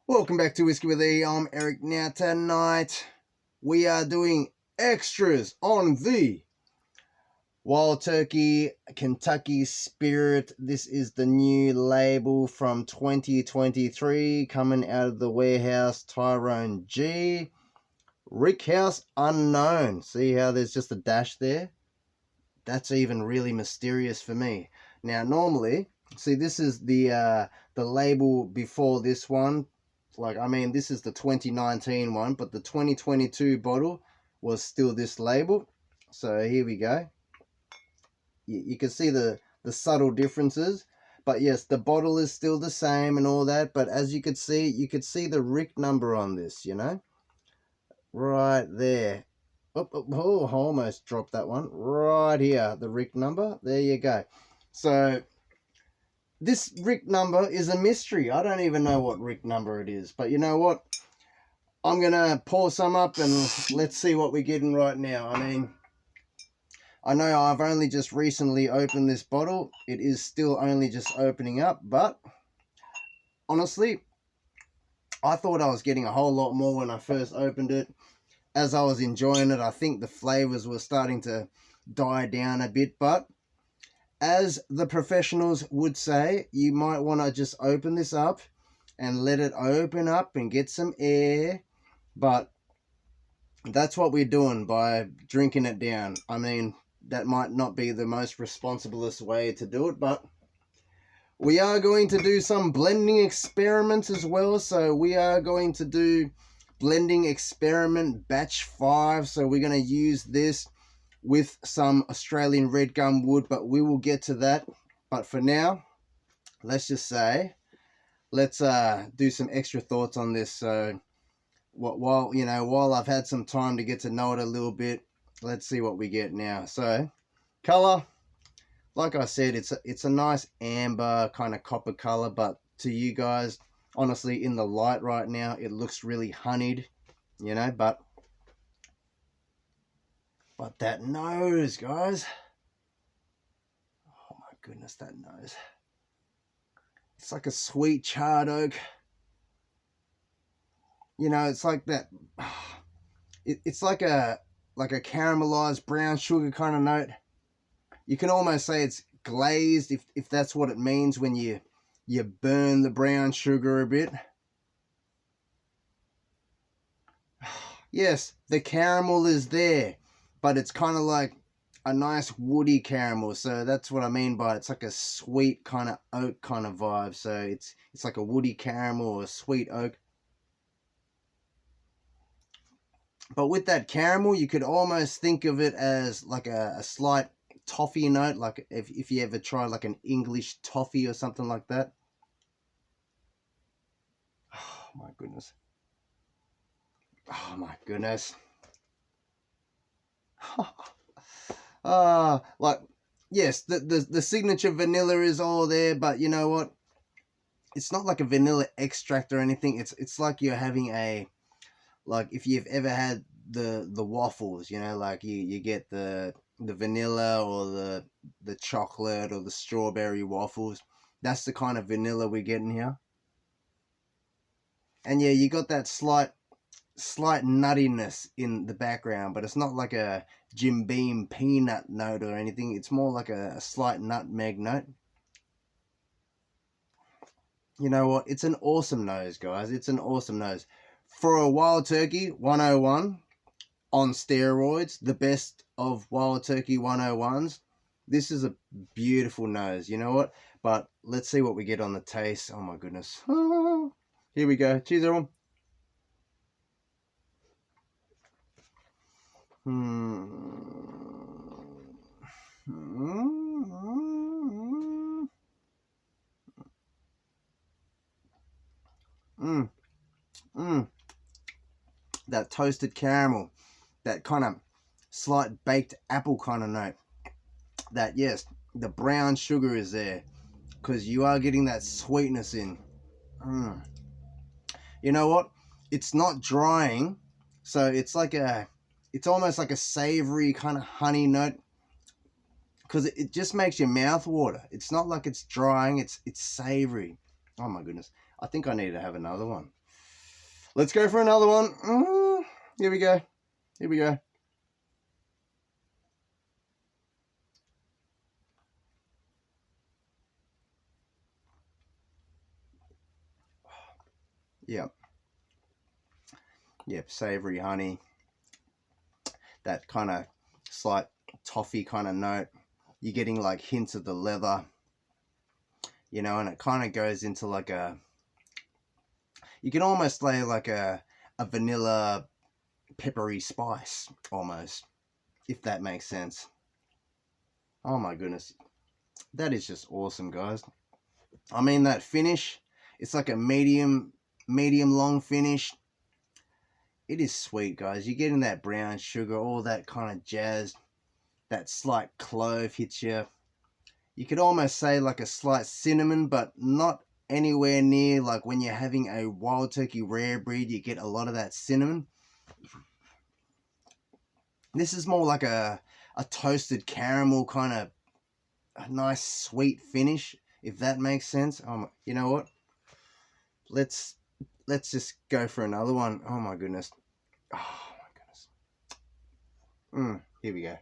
Welcome back to Whiskey with E. I'm Eric. Now tonight we are doing extras on the Wild Turkey Kentucky Spirit. This is the new label from 2023 coming out of the warehouse, TYR G. Rickhouse Unknown. See how there's just a dash there? That's even really mysterious for me. Now normally, see, this is the label before this one. This is the 2019 one, but the 2022 bottle was still this label. So here we go. You can see the subtle differences, but yes, the bottle is still the same and all that. But as you could see the Rick number on this, right there. Oh, I almost dropped that one. Right here, the Rick number. There you go. So this Rick number is a mystery. I don't even know what Rick number it is. But you know what? I'm going to pour some up and let's see what we're getting right now. I know I've only just recently opened this bottle. It is still only just opening up. But honestly, I thought I was getting a whole lot more when I first opened it. As I was enjoying it, I think the flavors were starting to die down a bit. But as the professionals would say, you might want to just open this up and let it open up and get some air. But that's what we're doing by drinking it down. I mean, that might not be the most responsiblest way to do it, but we are going to do some blending experiments as well. So we are going to do blending experiment batch 5. So we're going to use this with some Australian red gum wood, but we will get to that. But for now, let's just say, let's do some extra thoughts on this. So while I've had some time to get to know it a little bit, let's see what we get now. So color, like I said, it's a nice amber kind of copper color, but to you guys, honestly, in the light right now, it looks really honeyed, but that nose, guys. Oh my goodness, that nose. It's like a sweet charred oak. It's like that. It's like a caramelized brown sugar kind of note. You can almost say it's glazed, if that's what it means when you burn the brown sugar a bit. Yes, the caramel is there, but it's kind of like a nice woody caramel. So that's what I mean by it's like a sweet kind of oak kind of vibe. So it's like a woody caramel or a sweet oak. But with that caramel, you could almost think of it as like a slight toffee note, like if you ever try like an English toffee or something like that. Oh my goodness. Oh my goodness. Yes, the signature vanilla is all there, but you know what? It's not like a vanilla extract or anything. It's like you're having like if you've ever had the waffles, like you get the vanilla or the chocolate or the strawberry waffles. That's the kind of vanilla we're getting here. And yeah, you got that slight nuttiness in the background, but it's not like a Jim Beam peanut note or anything. It's more like a slight nutmeg note. You know what? It's an awesome nose, guys. It's an awesome nose. For a Wild Turkey 101 on steroids, the best of Wild Turkey 101s, this is a beautiful nose. You know what? But let's see what we get on the taste. Oh my goodness. Here we go. Cheers, everyone. That toasted caramel, that kind of slight baked apple kind of note. That, yes, the brown sugar is there because you are getting that sweetness in. You know what? It's not drying, so it's almost like a savory kind of honey note because it just makes your mouth water. It's not like it's drying. It's savory. Oh my goodness. I think I need to have another one. Let's go for another one. Here we go. Here we go. Yep. Yep, savory honey. That kind of slight toffee kind of note. You're getting like hints of the leather, you know, and it kind of goes into like a, you can almost say like a vanilla peppery spice almost, if that makes sense. Oh my goodness, that is just awesome, guys. I mean, that finish, it's like a medium long finish. It is sweet, guys. You're getting that brown sugar, all that kind of jazz. That slight clove hits you. You could almost say like a slight cinnamon, but not anywhere near like when you're having a wild turkey rare breed. You get a lot of that cinnamon. This is more like a toasted caramel kind of a nice sweet finish, if that makes sense. You know what? Let's just go for another one. Oh my goodness. Oh my goodness. Here we go.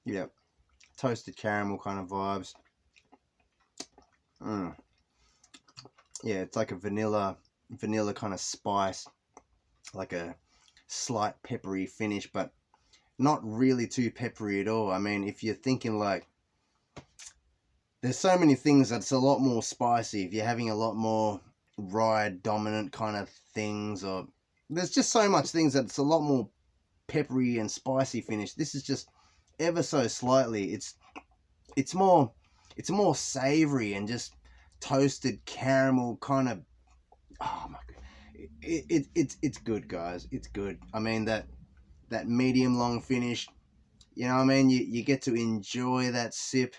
Yep. Toasted caramel kind of vibes. Yeah, it's like a vanilla kind of spice, like a slight peppery finish, but not really too peppery at all. I mean, if you're thinking like, there's so many things that's a lot more spicy. If you're having a lot more rye dominant kind of things, or there's just so much things that it's a lot more peppery and spicy finish. This is just ever so slightly. It's more savory and just toasted caramel kind of. Oh my god, it's good, guys. It's good. I mean, that medium long finish. You know what I mean? You get to enjoy that sip.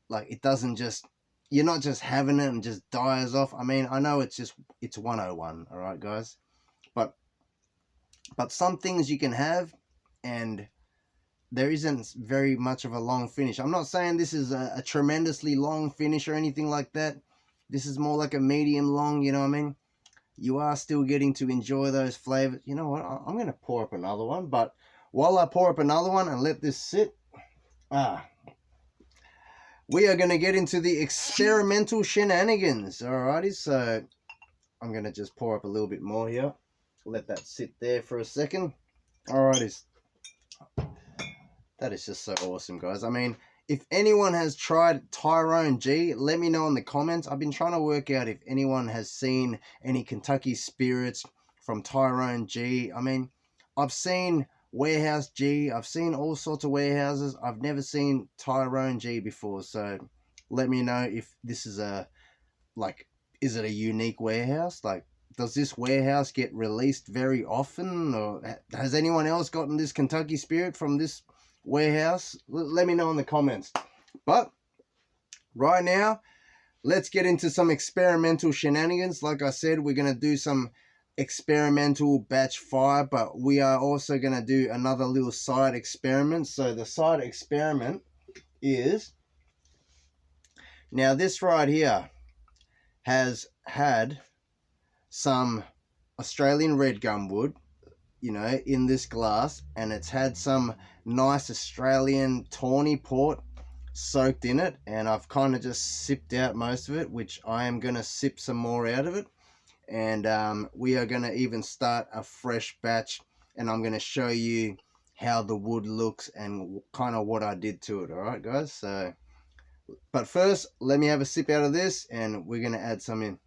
Like, it doesn't just, you're not just having it and just dies off. I mean, I know it's 101, all right, guys, but some things you can have, and there isn't very much of a long finish. I'm not saying this is a tremendously long finish or anything like that. This is more like a medium long, you know what I mean? You are still getting to enjoy those flavors. You know what? I'm going to pour up another one, but while I pour up another one and let this sit, we are going to get into the experimental shenanigans. Alrighty, so I'm going to just pour up a little bit more here. Let that sit there for a second. Alrighty. That is just so awesome, guys. I mean, if anyone has tried TYR G, let me know in the comments. I've been trying to work out if anyone has seen any Kentucky spirits from TYR G. I mean, I've seen Warehouse G. I've seen all sorts of warehouses. I've never seen TYR G before. So let me know if this is is it a unique warehouse? Like, does this warehouse get released very often? Or has anyone else gotten this Kentucky spirit from this warehouse? Let me know in the comments. But right now, let's get into some experimental shenanigans. Like I said, we're going to do some experimental batch 5, but we are also going to do another little side experiment. So the side experiment is, now this right here has had some Australian red gumwood, you know, in this glass, and it's had some nice Australian tawny port soaked in it, and I've kind of just sipped out most of it, which I am going to sip some more out of it. And we are going to even start a fresh batch, and I'm going to show you how the wood looks and kind of what I did to it. All right, guys? So, but first, let me have a sip out of this, and we're going to add some in.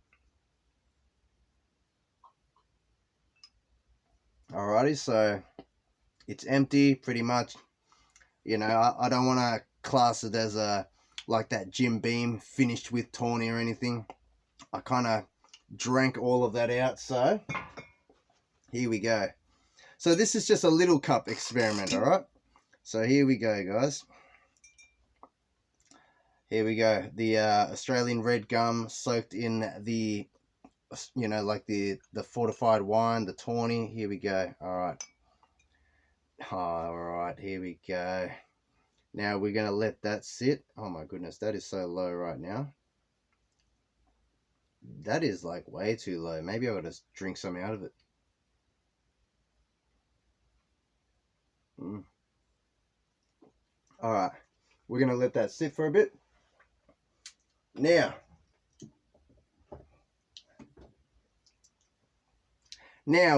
Alrighty, so it's empty pretty much. You know, I don't want to class it as like that Jim Beam finished with tawny or anything. I kind of drank all of that out, so here we go. So this is just a little cup experiment, all right? So here we go, guys. Here we go. The Australian red gum soaked in the you know, like the fortified wine, the tawny. Here we go. All right, here we go. Now we're going to let that sit. Oh my goodness, that is so low right now. That is like way too low. Maybe I gotta drink some out of it. All right, we're gonna let that sit for a bit. Now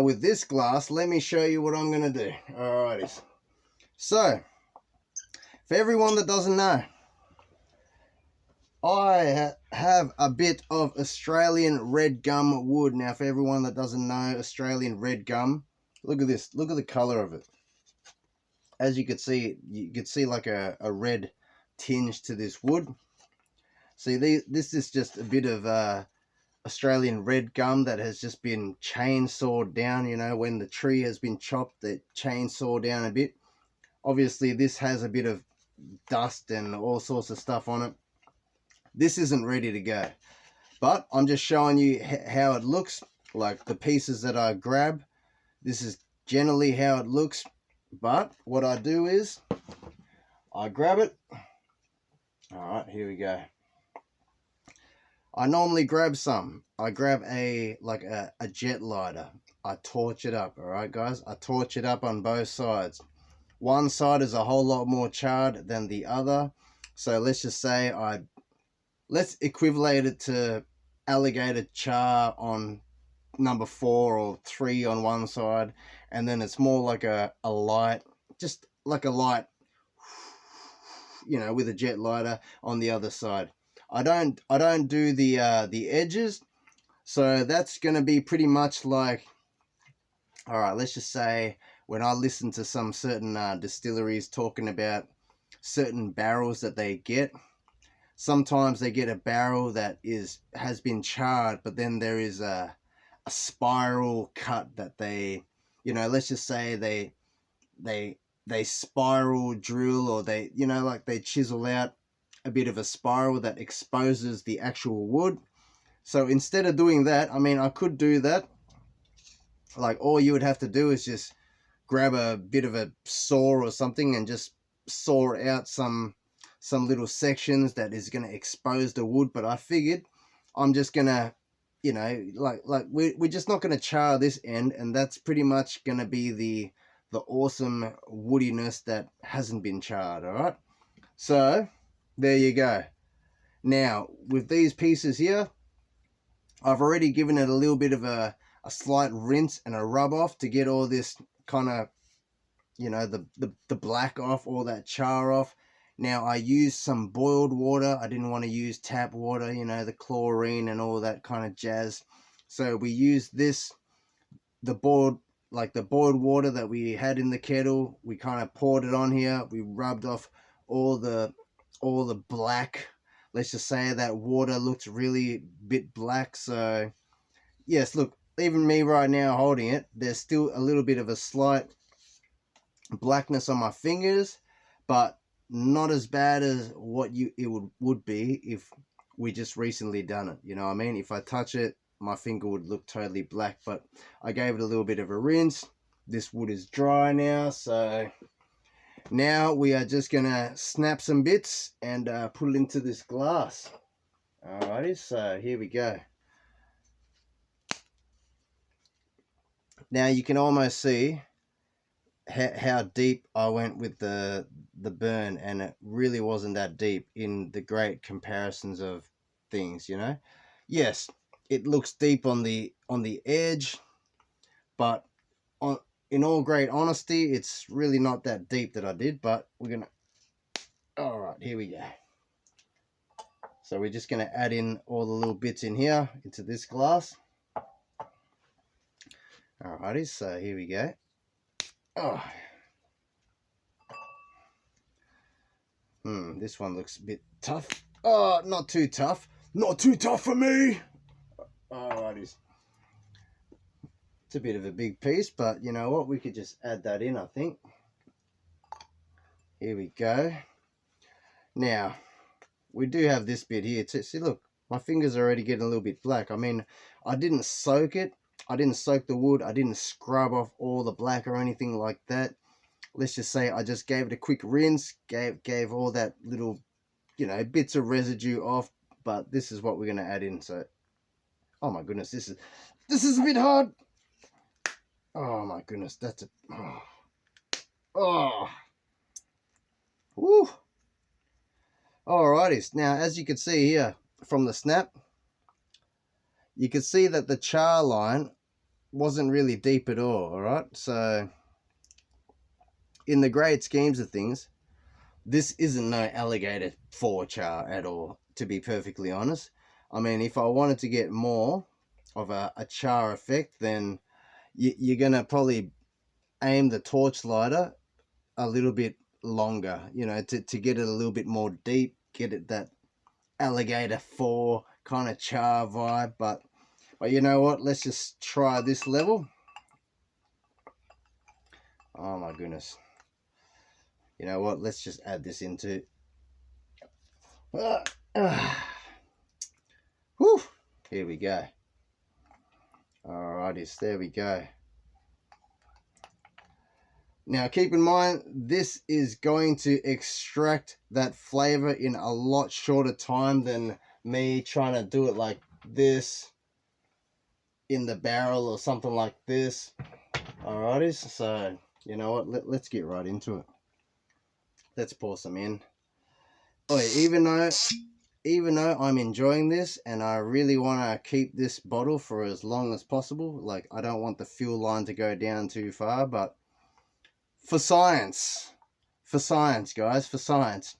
with this glass, let me show you what I'm gonna do. Alrighty. So, for everyone that doesn't know, I have a bit of Australian red gum wood. Now, for everyone that doesn't know Australian red gum, look at this. Look at the color of it. As you could see like a red tinge to this wood. See, this is just a bit of Australian red gum that has just been chainsawed down. You know, when the tree has been chopped, they chainsaw down a bit. Obviously, this has a bit of dust and all sorts of stuff on it. This isn't ready to go, but I'm just showing you how it looks. Like the pieces that I grab, this is generally how it looks. But what I do is I grab it. All right, here we go. I normally grab some. I grab a jet lighter. I torch it up. All right, guys. I torch it up on both sides. One side is a whole lot more charred than the other. So let's just say let's equivalent it to alligator char on number 4 or 3 on one side, and then it's more like a light, just like a light, you know, with a jet lighter on the other side. I don't do the edges, so that's gonna be pretty much like, all right, let's just say when I listen to some certain distilleries talking about certain barrels that they get, sometimes they get a barrel that has been charred, but then there is a spiral cut that they, you know, let's just say they spiral drill, or they, you know, like they chisel out a bit of a spiral that exposes the actual wood. So instead of doing that, I mean, I could do that. Like, all you would have to do is just grab a bit of a saw or something and just saw out some little sections that is going to expose the wood. But I figured I'm just going to, you know, like we're just not going to char this end, and that's pretty much going to be the awesome woodiness that hasn't been charred. All right, so there you go. Now with these pieces here, I've already given it a little bit of a slight rinse and a rub off to get all this kind of, you know, the black off, all that char off. Now I used some boiled water. I didn't want to use tap water, you know, the chlorine and all that kind of jazz. So we used this, the boiled water that we had in the kettle. We kind of poured it on here. We rubbed off all the black. Let's just say that water looks really bit black. So yes, look, even me right now holding it, there's still a little bit of a slight blackness on my fingers, but not as bad as what it would be if we just recently done it. You know what I mean? If I touch it, my finger would look totally black, but I gave it a little bit of a rinse. This wood is dry now, so now we are just gonna snap some bits and put it into this glass. Alrighty, so here we go. Now you can almost see how deep I went with the burn, and it really wasn't that deep in the great comparisons of things, you know. Yes, it looks deep on the edge, but in all great honesty, it's really not that deep that I did. But we're gonna, all right, here we go. So we're just gonna add in all the little bits in here into this glass. Alrighty, so here we go. Oh. This one looks a bit tough. Oh, not too tough. Not too tough for me. Alrighty. It's a bit of a big piece, but you know what? We could just add that in, I think. Here we go. Now, we do have this bit here too. See, look, My fingers are already getting a little bit black. I mean, I didn't soak it. I didn't soak the wood. I didn't scrub off all the black or anything like that. Let's just say I just gave it a quick rinse, gave all that little, bits of residue off. But this is what we're going to add in. So, oh my goodness, this is a bit hard. Oh my goodness, that's a, oh. Woo. Alrighties, now as you can see here from the snap, you can see that the char line wasn't really deep at all, alright? So, in the great schemes of things, this isn't no alligator 4 char at all, to be perfectly honest. I mean, if I wanted to get more of a char effect, then you're going to probably aim the torch lighter a little bit longer, to get it a little bit more deep, get it that alligator 4 kind of char vibe. But you know what, let's just try this level. Oh my goodness, you know what, let's just add this into whew, here we go. Alrighties, there we go. Now keep in mind, this is going to extract that flavor in a lot shorter time than me trying to do it like this in the barrel or something like this. Alrighty, so you know what, let's get right into it. Let's pour some in. Oh, even though I'm enjoying this and I really want to keep this bottle for as long as possible, like I don't want the fuel line to go down too far, but for science guys, for science.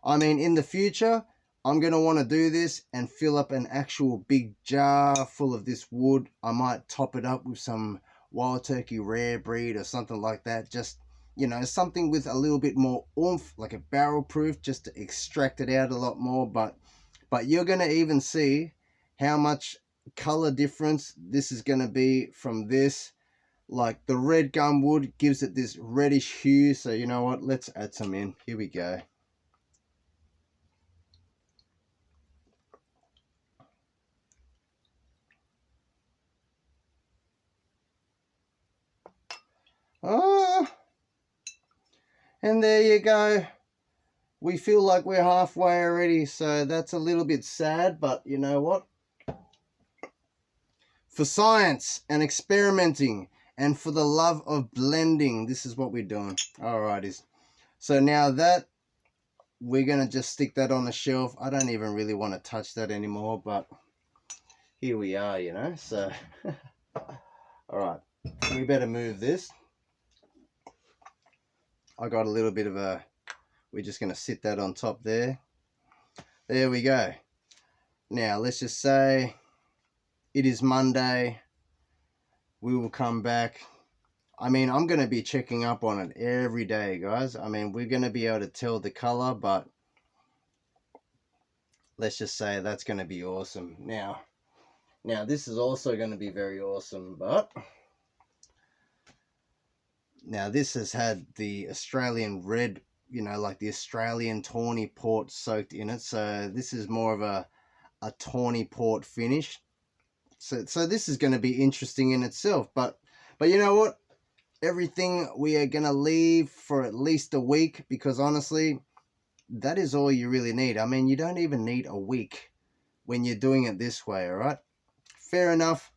I mean, in the future, I'm going to want to do this and fill up an actual big jar full of this wood. I might top it up with some Wild Turkey rare breed or something like that. Just, something with a little bit more oomph, like a barrel proof, just to extract it out a lot more. But you're going to even see how much color difference this is going to be from this. Like the red gumwood gives it this reddish hue. So you know what, let's add some in. Here we go. Oh, and there you go. We feel like we're halfway already, so that's a little bit sad, but you know what? For science and experimenting and for the love of blending, this is what we're doing. Alrighties. So now that, we're going to just stick that on the shelf. I don't even really want to touch that anymore, but here we are, so alright, we better move this. I got a little bit of a, we're just going to sit that on top there. There we go. Now let's just say it is Monday. We will come back. I mean, I'm going to be checking up on it every day, guys. I mean, we're going to be able to tell the color, but let's just say that's going to be awesome. Now this is also going to be very awesome, but now this has had the Australian red, like the Australian tawny port soaked in it. So this is more of a tawny port finish. So this is going to be interesting in itself. But you know what? Everything we are going to leave for at least a week, because honestly, that is all you really need. I mean, you don't even need a week when you're doing it this way, all right? Fair enough.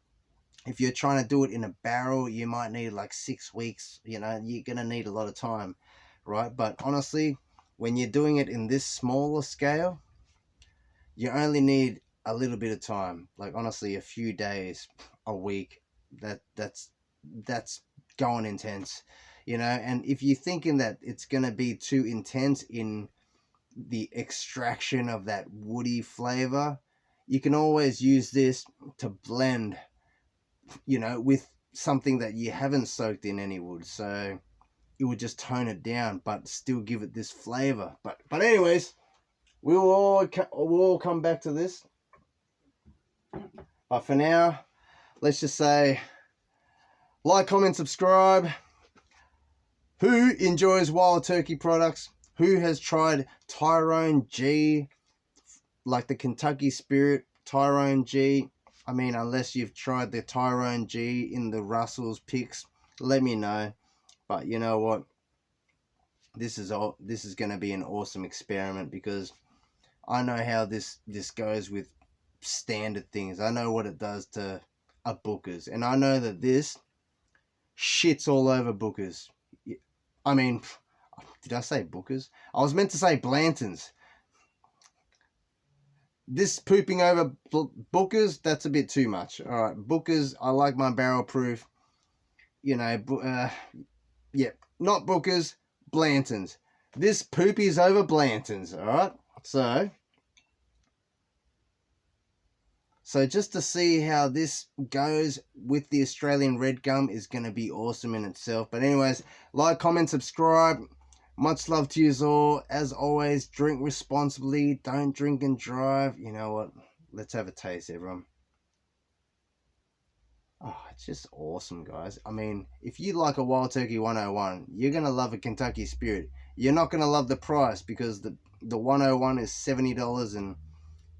If you're trying to do it in a barrel, you might need like 6 weeks. You're going to need a lot of time, right? But honestly, when you're doing it in this smaller scale, you only need a little bit of time. Like honestly, a few days, a week. That's going intense, And if you're thinking that it's going to be too intense in the extraction of that woody flavor, you can always use this to blend, with something that you haven't soaked in any wood. So it would just tone it down, but still give it this flavor. But anyways, we'll all come back to this. But for now, let's just say, like, comment, subscribe. Who enjoys Wild Turkey products? Who has tried TYR G? like the Kentucky Spirit, TYR G. I mean, unless you've tried the TYR G in the Russell's picks, let me know. But you know what? This is going to be an awesome experiment because I know how this goes with standard things. I know what it does to a Booker's, and I know that this shits all over Booker's. I mean, did I say Booker's? I was meant to say Blanton's. This pooping over Booker's, that's a bit too much. All right, Booker's, I like my barrel proof. You know, yeah, not Booker's, Blanton's. This poopy's over Blanton's, all right? So just to see how this goes with the Australian red gum is going to be awesome in itself. But anyways, like, comment, subscribe. Much love to you all. As always, drink responsibly. Don't drink and drive. You know what? Let's have a taste, everyone. Oh, it's just awesome, guys. I mean, if you like a Wild Turkey 101, you're going to love a Kentucky Spirit. You're not going to love the price because the 101 is $70 and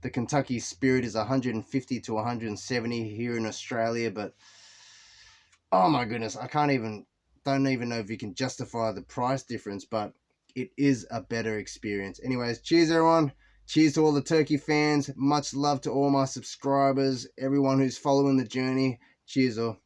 the Kentucky Spirit is $150 to $170 here in Australia. But, oh my goodness, don't even know if you can justify the price difference, but it is a better experience. Anyways, cheers, everyone. Cheers to all the turkey fans. Much love to all my subscribers, everyone who's following the journey. Cheers all.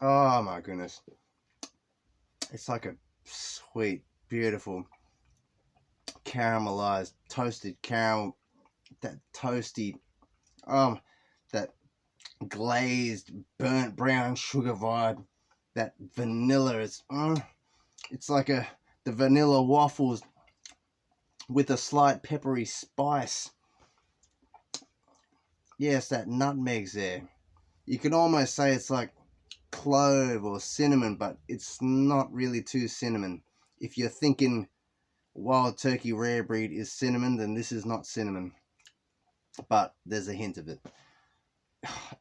Oh my goodness. It's like a sweet, beautiful, caramelized, toasted caramel, that toasty, that glazed, burnt brown sugar vibe, that vanilla is, it's like the vanilla waffles with a slight peppery spice. Yes, that nutmeg's there. You can almost say it's like clove or cinnamon, but it's not really too cinnamon. If you're thinking Wild Turkey rare breed is cinnamon, then this is not cinnamon, but there's a hint of it.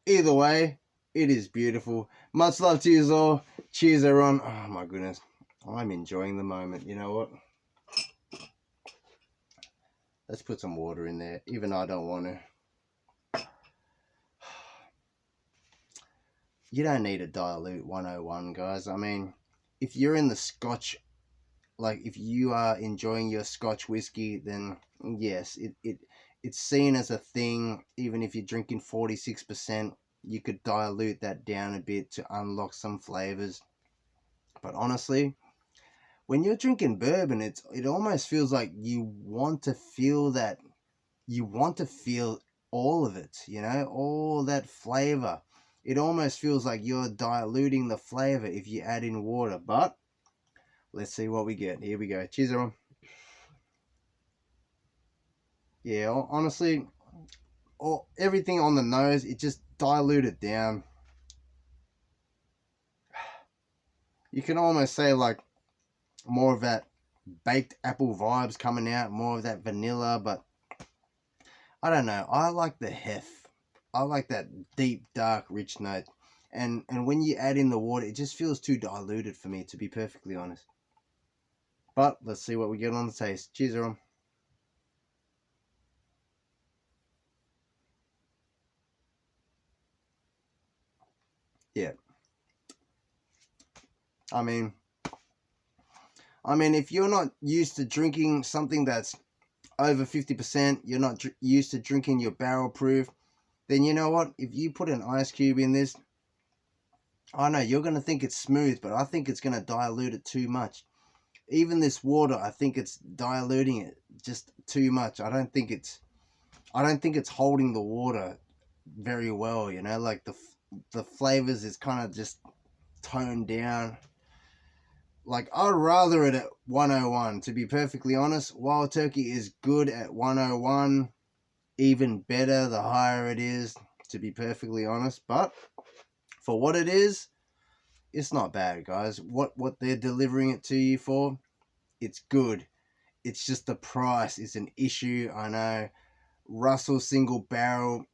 Either way, it is beautiful. Much love to you all. Cheers, everyone. Oh my goodness, I'm enjoying the moment. You know what? Let's put some water in there, even though I don't want to. You don't need a dilute 101, guys. I mean, if you're in the Scotch, like if you are enjoying your Scotch whiskey, then yes, it's seen as a thing. Even if you're drinking 46%, you could dilute that down a bit to unlock some flavors. But honestly, when you're drinking bourbon, it almost feels like you want to feel that. You want to feel all of it, you know, all that flavor. It almost feels like you're diluting the flavor if you add in water. But let's see what we get. Here we go. Cheers, everyone. Yeah, honestly, everything on the nose, it just diluted down. You can almost say like more of that baked apple vibes coming out, more of that vanilla, but I don't know. I like the heft. I like that deep, dark, rich note. And when you add in the water, it just feels too diluted for me, to be perfectly honest. But let's see what we get on the taste. Cheers, everyone. Yeah. I mean, if you're not used to drinking something that's over 50%, you're not used to drinking your barrel proof, then you know what? If you put an ice cube in this, I know you're going to think it's smooth, but I think it's going to dilute it too much. Even this water, I think it's diluting it just too much. I don't think it's holding the water very well, you know, like the flavors is kind of just toned down. Like, I'd rather it at 101, to be perfectly honest. Wild Turkey is good at 101, even better the higher it is, to be perfectly honest. But for what it is, it's not bad, guys. What they're delivering it to you for, it's good. It's just the price is an issue, I know. Russell single barrel.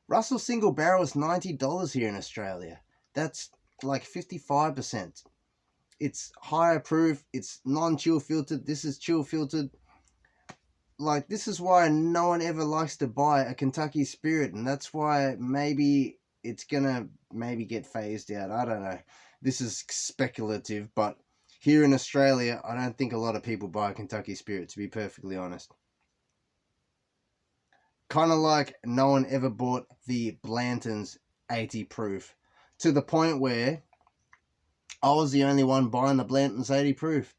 Russell single barrel is $90 here in Australia. That's like 55%. It's higher proof. It's non-chill filtered. This is chill filtered. Like, this is why no one ever likes to buy a Kentucky Spirit, and that's why maybe it's gonna get phased out. I don't know. This is speculative, but here in Australia, I don't think a lot of people buy a Kentucky Spirit, to be perfectly honest. Kind of like no one ever bought the Blanton's 80 proof, to the point where I was the only one buying the Blanton's 80 proof.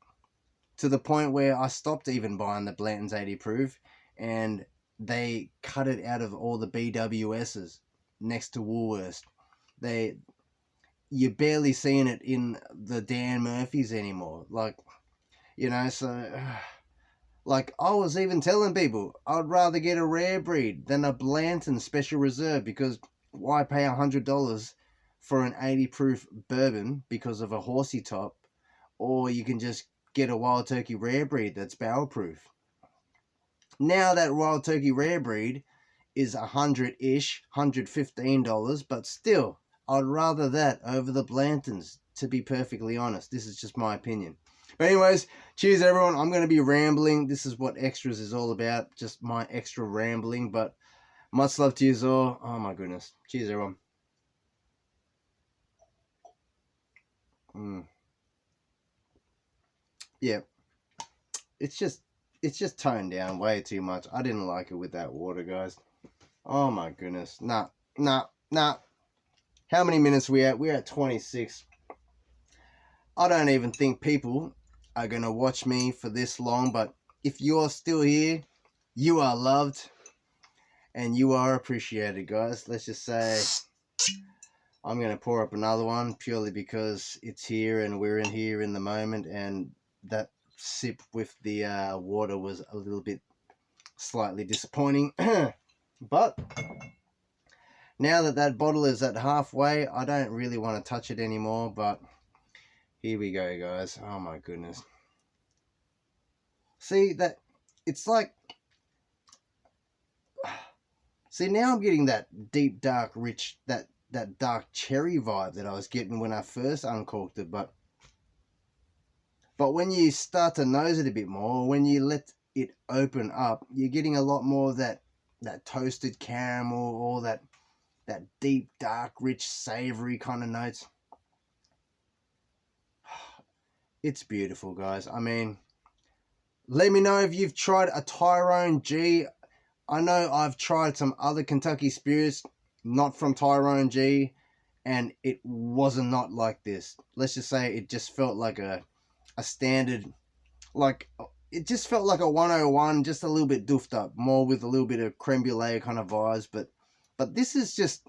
To the point where I stopped even buying the Blanton's 80 proof, and they cut it out of all the BWSs next to Woolworths. You're barely seeing it in the Dan Murphys anymore. Like, you know, so like I was even telling people I'd rather get a rare breed than a Blanton Special Reserve, because why pay $100 for an 80 proof bourbon because of a horsey top, or you can just get a Wild Turkey rare breed that's barrel proof. Now that Wild Turkey rare breed is $100-ish, $115, but still, I'd rather that over the Blantons, to be perfectly honest. This is just my opinion. But anyways, cheers everyone. I'm going to be rambling. This is what Extras is all about, just my extra rambling, but much love to you all. Oh my goodness. Cheers everyone. Yeah, it's just toned down way too much. I didn't like it with that water, guys. Oh my goodness. Nah. How many minutes we at? We're at 26. I don't even think people are gonna watch me for this long, but if you're still here, you are loved and you are appreciated, guys. Let's just say I'm gonna pour up another one purely because it's here and we're in here in the moment, and that sip with the water was a little bit slightly disappointing. But now that bottle is at halfway, I don't really want to touch it anymore, but here we go, guys. Oh my goodness. See, that it's like, see, now I'm getting that deep, dark, rich, that dark cherry vibe that I was getting when I first uncorked it, but when you start to nose it a bit more, when you let it open up, you're getting a lot more of that toasted caramel, or that deep, dark, rich, savory kind of notes. It's beautiful, guys. I mean, let me know if you've tried a TYR G. I know I've tried some other Kentucky Spirits, not from TYR G, and it wasn't not like this. Let's just say it just felt like a standard, like, it just felt like a 101, just a little bit doofed up, more with a little bit of creme brulee kind of vibes, but this is just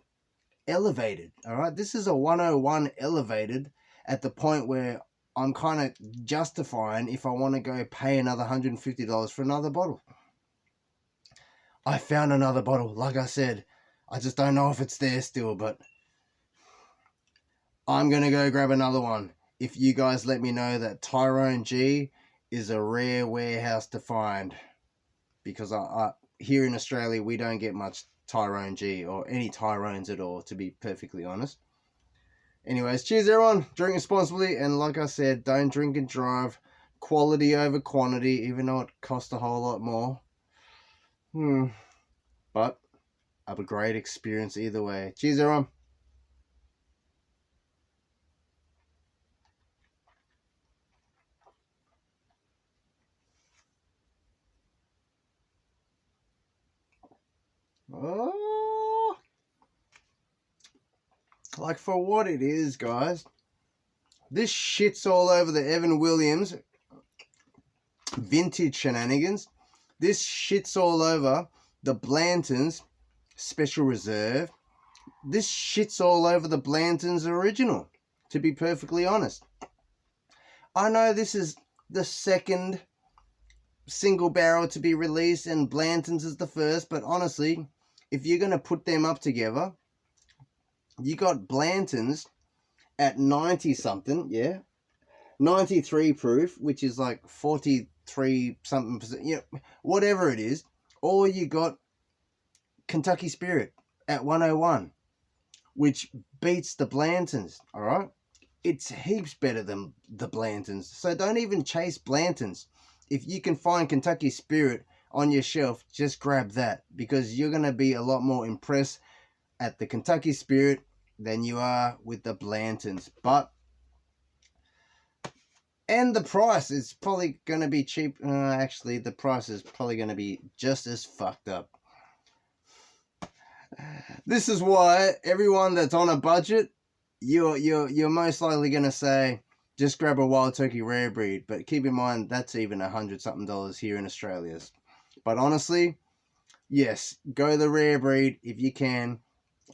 elevated, all right? This is a 101 elevated at the point where I'm kind of justifying if I want to go pay another $150 for another bottle. I found another bottle, like I said. I just don't know if it's there still, but I'm going to go grab another one. If you guys let me know that TYR G is a rare warehouse to find, because I here in Australia, we don't get much TYR G or any Tyrones at all, to be perfectly honest. Anyways, cheers everyone. Drink responsibly, and like I said, don't drink and drive. Quality over quantity, even though it costs a whole lot more. But have a great experience either way. Cheers everyone. Oh, like, for what it is, guys, this shit's all over the Evan Williams vintage Shenanigans. This shit's all over the Blanton's Special Reserve. This shit's all over the Blanton's original, to be perfectly honest. I know this is the second single barrel to be released and Blanton's is the first, but honestly, if you're going to put them up together, you got Blanton's at 90 something, yeah, 93 proof, which is like 43 something percent, you know, whatever it is. or you got Kentucky Spirit at 101, which beats the Blantons, all right? It's heaps better than the Blantons. So don't even chase Blantons. If you can find Kentucky Spirit on your shelf, just grab that, because you're going to be a lot more impressed at the Kentucky Spirit than you are with the Blantons. And the price is probably going to be cheap. Actually, the price is probably going to be just as fucked up. This is why everyone that's on a budget, you're most likely going to say, just grab a wild turkey rare breed. But keep in mind, that's even $100-something here in Australia. But honestly, yes, go the rare breed if you can.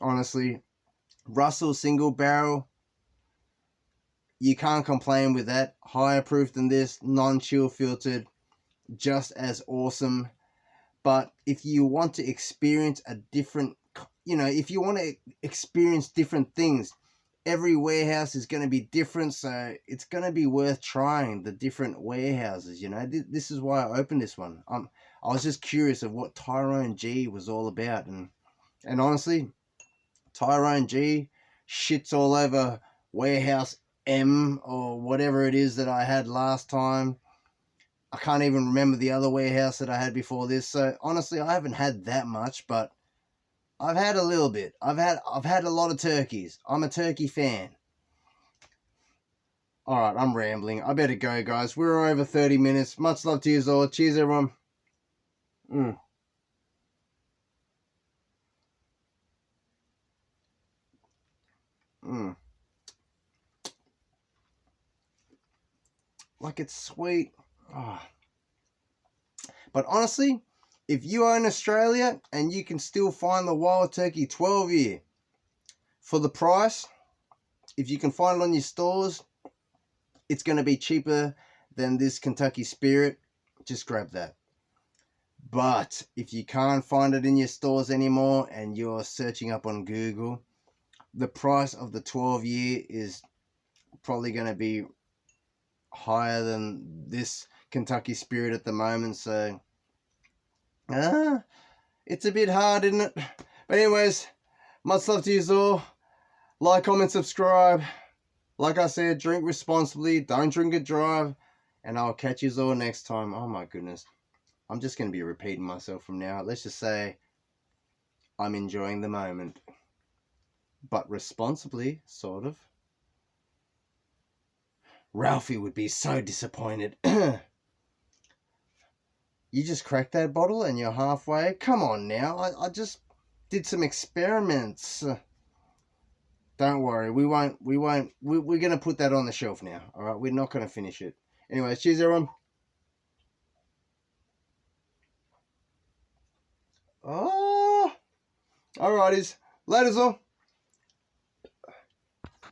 Honestly, Russell single barrel, you can't complain with that. Higher proof than this, non-chill filtered, just as awesome. But if you want to experience a different, if you want to experience different things, every warehouse is going to be different, so it's going to be worth trying the different warehouses. This is why I opened this one. I was just curious of what TYR G was all about, and honestly, TYR G shits all over warehouse M or whatever it is that I had last time. I can't even remember the other warehouse that I had before this. So honestly, I haven't had that much, but I've had a little bit. I've had a lot of turkeys. I'm a turkey fan. All right, I'm rambling. I better go, guys. We're over 30 minutes. Much love to you all. Cheers, everyone. Like, it's sweet. Oh. But honestly, if you are in Australia and you can still find the Wild Turkey 12 year for the price, if you can find it on your stores, it's going to be cheaper than this Kentucky Spirit. Just grab that. But if you can't find it in your stores anymore and you're searching up on Google, the price of the 12 year is probably going to be higher than this Kentucky Spirit at the moment. So it's a bit hard, isn't it? But anyways, much love to you all. Like, comment, subscribe. Like I said, drink responsibly. Don't drink and drive. And I'll catch you all next time. Oh my goodness. I'm just going to be repeating myself from now. Let's just say I'm enjoying the moment. But responsibly, sort of. Ralphie would be so disappointed. You just cracked that bottle and you're halfway? Come on now. I just did some experiments. Don't worry. We're going to put that on the shelf now. All right. We're not going to finish it. Anyways, cheers, everyone. Oh, alrighties. Laters all.